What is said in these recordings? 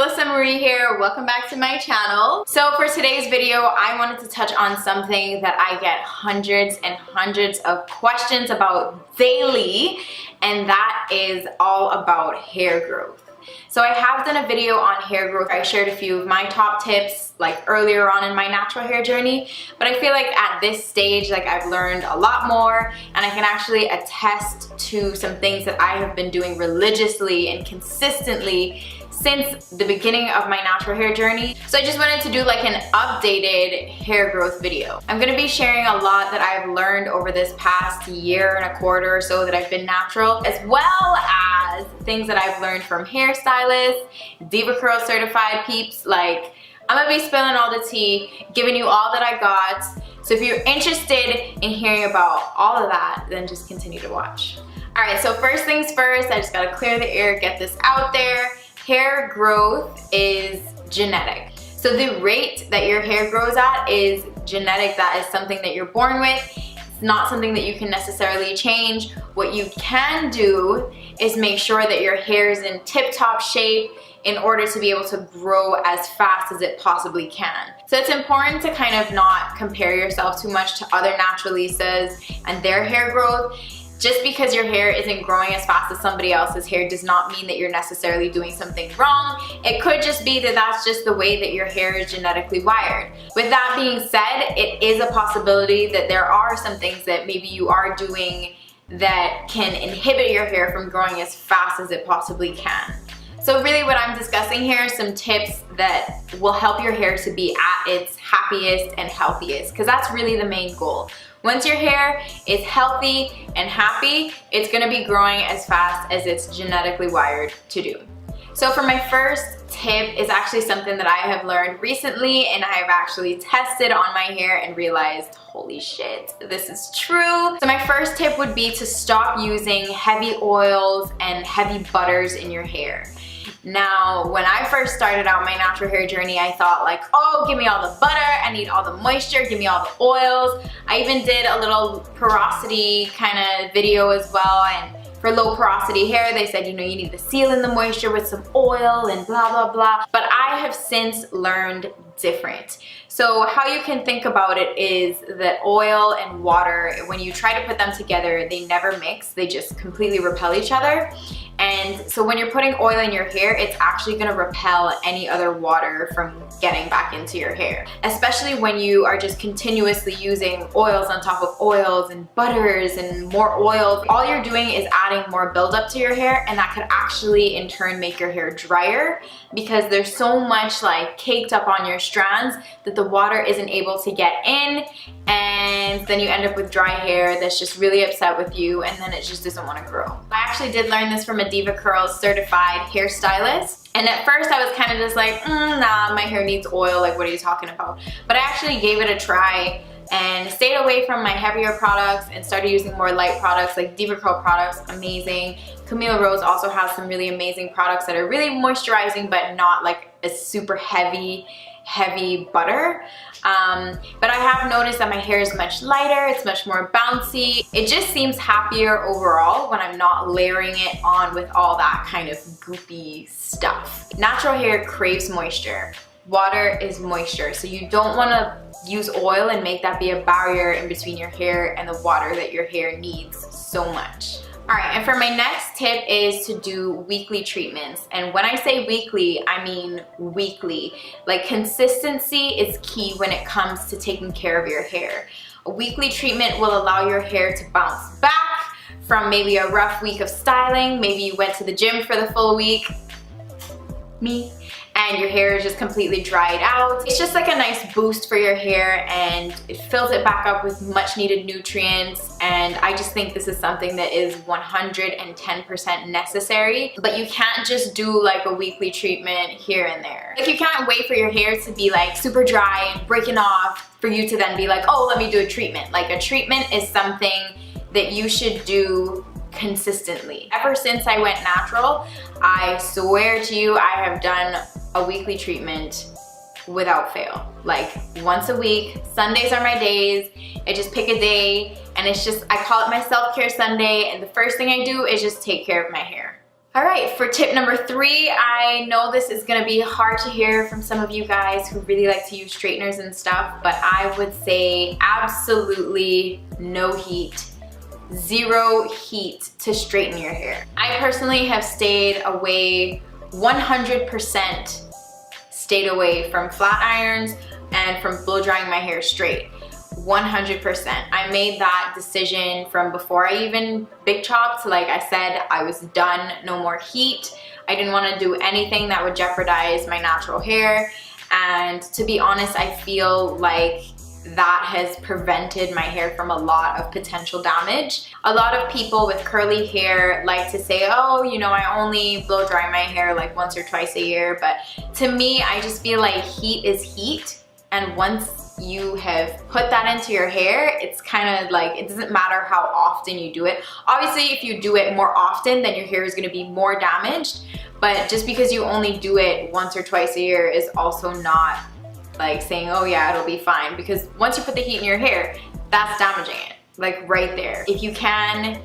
Melissa Marie here. Welcome back to my channel. So for today's video, I wanted to touch on something that I get hundreds and hundreds of questions about daily, and that is all about hair growth. So I have done a video on hair growth. I shared a few of my top tips like earlier on in my natural hair journey, but I feel like at this stage, like I've learned a lot more, and I can actually attest to some things that I have been doing religiously and consistently since the beginning of my natural hair journey. So I just wanted to do like an updated hair growth video. I'm gonna be sharing a lot that I've learned over this past year and a quarter or so that I've been natural, as well as things that I've learned from hairstylists, Diva Curl certified peeps. Like, I'm gonna be spilling all the tea, giving you all that I got. So if you're interested in hearing about all of that, then just continue to watch. All right, so first things first, I just gotta clear the air, get this out there. Hair growth is genetic. So the rate that your hair grows at is genetic. That is something that you're born with. It's not something that you can necessarily change. What you can do is make sure that your hair is in tip-top shape in order to be able to grow as fast as it possibly can. So it's important to kind of not compare yourself too much to other naturalistas and their hair growth. Just because your hair isn't growing as fast as somebody else's hair does not mean that you're necessarily doing something wrong. It could just be that that's just the way that your hair is genetically wired. With that being said, it is a possibility that there are some things that maybe you are doing that can inhibit your hair from growing as fast as it possibly can. So really what I'm discussing here are some tips that will help your hair to be at its happiest and healthiest, because that's really the main goal. Once your hair is healthy and happy, it's gonna be growing as fast as it's genetically wired to do. So for my first tip is actually something that I have learned recently, and I have actually tested on my hair and realized, holy shit, this is true. So my first tip would be to stop using heavy oils and heavy butters in your hair. Now, when I first started out my natural hair journey, I thought like, oh, give me all the butter, I need all the moisture, give me all the oils. I even did a little porosity kind of video as well, and for low porosity hair, they said, you know, you need to seal in the moisture with some oil and blah, blah, blah. But I have since learned different. So how you can think about it is that oil and water, when you try to put them together, they never mix, they just completely repel each other. And so when you're putting oil in your hair, it's actually gonna repel any other water from getting back into your hair. Especially when you are just continuously using oils on top of oils and butters and more oils. All you're doing is adding more buildup to your hair, and that could actually in turn make your hair drier, because there's so much like caked up on your strands that the water isn't able to get in, and then you end up with dry hair that's just really upset with you, and then it just doesn't want to grow. I actually did learn this from a Diva Curl certified hairstylist, and at first I was kind of just like, nah, my hair needs oil, like what are you talking about? But I actually gave it a try and stayed away from my heavier products and started using more light products like Diva Curl products. Amazing. Camille Rose also has some really amazing products that are really moisturizing but not like a super heavy butter. But I have noticed that my hair is much lighter, it's much more bouncy. It just seems happier overall when I'm not layering it on with all that kind of goopy stuff. Natural hair craves moisture. Water is moisture, so you don't want to use oil and make that be a barrier in between your hair and the water that your hair needs so much. Alright, and for my next tip is to do weekly treatments. And when I say weekly, I mean weekly. Like, consistency is key when it comes to taking care of your hair. A weekly treatment will allow your hair to bounce back from maybe a rough week of styling. Maybe you went to the gym for the full week. Me. And your hair is just completely dried out. It's just like a nice boost for your hair, and it fills it back up with much needed nutrients, and I just think this is something that is 110% necessary. But you can't just do like a weekly treatment here and there. Like, you can't wait for your hair to be like super dry and breaking off for you to then be like, oh, let me do a treatment. Like, a treatment is something that you should do consistently. Ever since I went natural, I swear to you, I have done a weekly treatment without fail. Like, once a week. Sundays are my days. I just pick a day, and it's just, I call it my self-care Sunday, and the first thing I do is just take care of my hair. All right, for tip number 3, I know this is gonna be hard to hear from some of you guys who really like to use straighteners and stuff, but I would say absolutely no heat, 0 heat to straighten your hair. I personally have stayed away 100% stayed away from flat irons and from blow drying my hair straight. 100%. I made that decision from before I even big chopped. Like I said, I was done, no more heat. I didn't want to do anything that would jeopardize my natural hair. And to be honest, I feel like that has prevented my hair from a lot of potential damage. A lot of people with curly hair like to say, oh, you know, I only blow dry my hair like once or twice a year. But to me, I just feel like heat is heat. And once you have put that into your hair, it's kind of like, it doesn't matter how often you do it. Obviously, if you do it more often, then your hair is going to be more damaged. But just because you only do it once or twice a year is also not like saying, oh yeah, it'll be fine. Because once you put the heat in your hair, that's damaging it, like right there. If you can,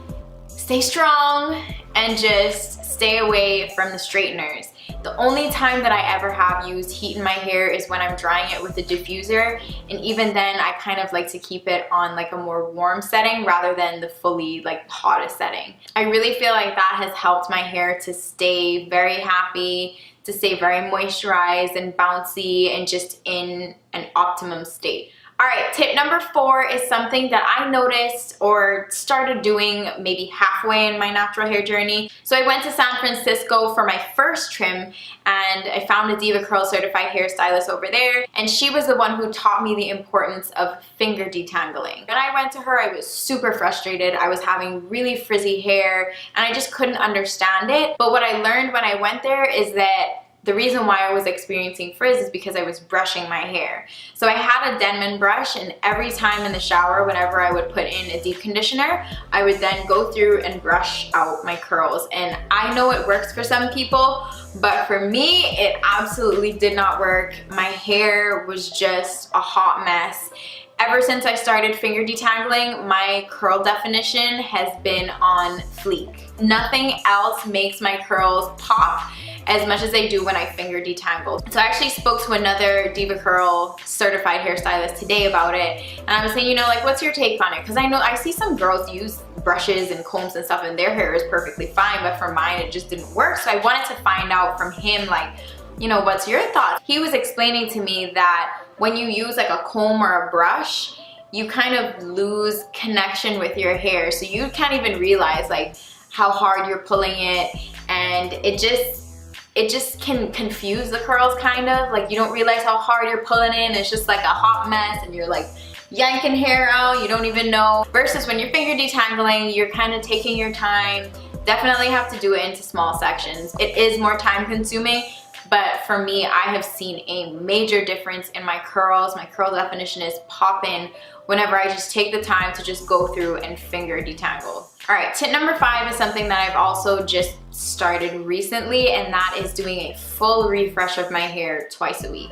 stay strong and just stay away from the straighteners. The only time that I ever have used heat in my hair is when I'm drying it with a diffuser, and even then I kind of like to keep it on like a more warm setting rather than the fully like hottest setting. I really feel like that has helped my hair to stay very happy, to stay very moisturized and bouncy and just in an optimum state. All right, tip number 4 is something that I noticed or started doing maybe halfway in my natural hair journey. So I went to San Francisco for my first trim, and I found a Diva Curl certified hairstylist over there, and she was the one who taught me the importance of finger detangling. When I went to her, I was super frustrated. I was having really frizzy hair and I just couldn't understand it. But what I learned when I went there is that the reason why I was experiencing frizz is because I was brushing my hair. So I had a Denman brush, and every time in the shower, whenever I would put in a deep conditioner, I would then go through and brush out my curls. And I know it works for some people, but for me, it absolutely did not work. My hair was just a hot mess. Ever since I started finger detangling, my curl definition has been on fleek. Nothing else makes my curls pop as much as they do when I finger detangle. So I actually spoke to another Diva Curl certified hairstylist today about it, and I was saying, you know, like, what's your take on it? Because I know I see some girls use brushes and combs and stuff and their hair is perfectly fine, but for mine it just didn't work. So I wanted to find out from him, like, you know, what's your thoughts? He was explaining to me that when you use like a comb or a brush, you kind of lose connection with your hair. So you can't even realize like how hard you're pulling it, and it just can confuse the curls kind of. Like you don't realize how hard you're pulling in. It's just like a hot mess and you're like yanking hair out, you don't even know. Versus when you're finger detangling, you're kind of taking your time. Definitely have to do it into small sections. It is more time consuming, but for me, I have seen a major difference in my curls. My curl definition is popping whenever I just take the time to just go through and finger detangle. All right, tip number 5 is something that I've also just started recently, and that is doing a full refresh of my hair twice a week.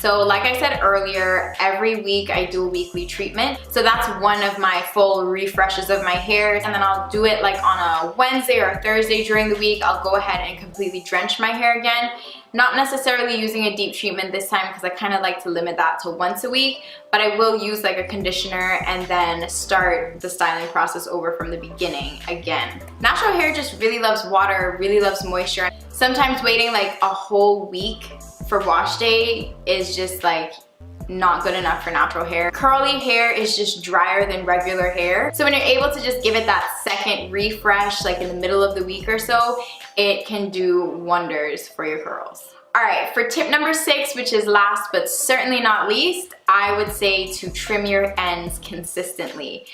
So like I said earlier, every week I do a weekly treatment. So that's one of my full refreshes of my hair. And then I'll do it like on a Wednesday or a Thursday during the week. I'll go ahead and completely drench my hair again. Not necessarily using a deep treatment this time because I kind of like to limit that to once a week, but I will use like a conditioner and then start the styling process over from the beginning again. Natural hair just really loves water, really loves moisture. Sometimes waiting like a whole week for wash day is just like not good enough for natural hair. Curly hair is just drier than regular hair. So when you're able to just give it that second refresh, like in the middle of the week or so, it can do wonders for your curls. All right, for tip number 6, which is last but certainly not least, I would say to trim your ends consistently,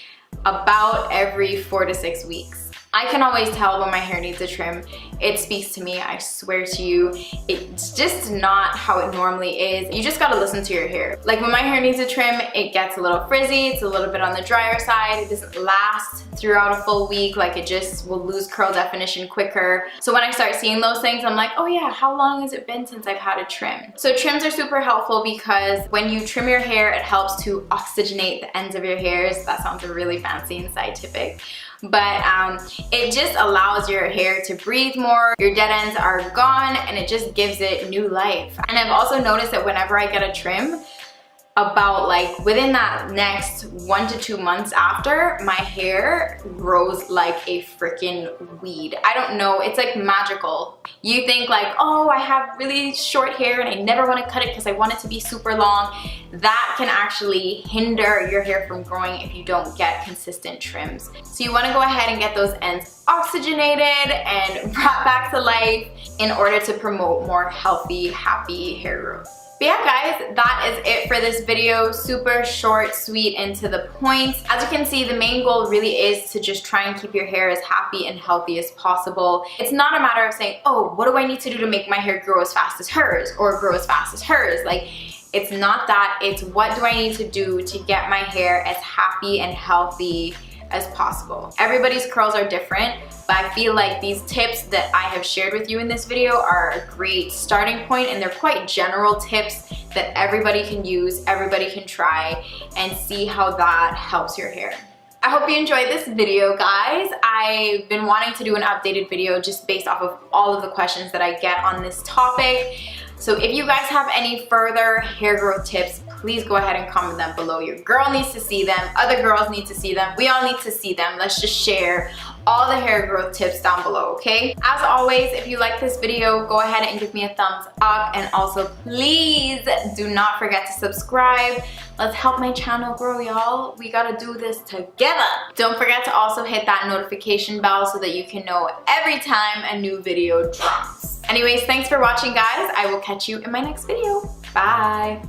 about every 4 to 6 weeks. I can always tell when my hair needs a trim. It speaks to me, I swear to you. It's just not how it normally is. You just gotta listen to your hair. Like when my hair needs a trim, it gets a little frizzy, it's a little bit on the drier side, it doesn't last throughout a full week, like it just will lose curl definition quicker. So when I start seeing those things, I'm like, oh yeah, how long has it been since I've had a trim? So trims are super helpful because when you trim your hair, it helps to oxygenate the ends of your hairs. That sounds really fancy and scientific. But it just allows your hair to breathe more, your dead ends are gone, and it just gives it new life. And I've also noticed that whenever I get a trim, about like within that next 1 to 2 months after, my hair grows like a freaking weed. I don't know, it's like magical. You think like, oh, I have really short hair and I never want to cut it because I want it to be super long. That can actually hinder your hair from growing if you don't get consistent trims. So you want to go ahead and get those ends oxygenated and brought back to life in order to promote more healthy, happy hair growth. But yeah guys, that is it for this video. Super short, sweet, and to the point. As you can see, the main goal really is to just try and keep your hair as happy and healthy as possible. It's not a matter of saying, oh, what do I need to do to make my hair grow as fast as hers or grow as fast as hers? Like, it's not that, it's what do I need to do to get my hair as happy and healthy as possible. Everybody's curls are different, but I feel like these tips that I have shared with you in this video are a great starting point, and they're quite general tips that everybody can use, everybody can try, and see how that helps your hair. I hope you enjoyed this video, guys. I've been wanting to do an updated video just based off of all of the questions that I get on this topic. So if you guys have any further hair growth tips, please go ahead and comment them below. Your girl needs to see them, other girls need to see them, we all need to see them. Let's just share all the hair growth tips down below, okay? As always, if you like this video, go ahead and give me a thumbs up, and also please do not forget to subscribe. Let's help my channel grow, y'all. We gotta do this together. Don't forget to also hit that notification bell so that you can know every time a new video drops. Anyways, thanks for watching, guys. I will catch you in my next video. Bye.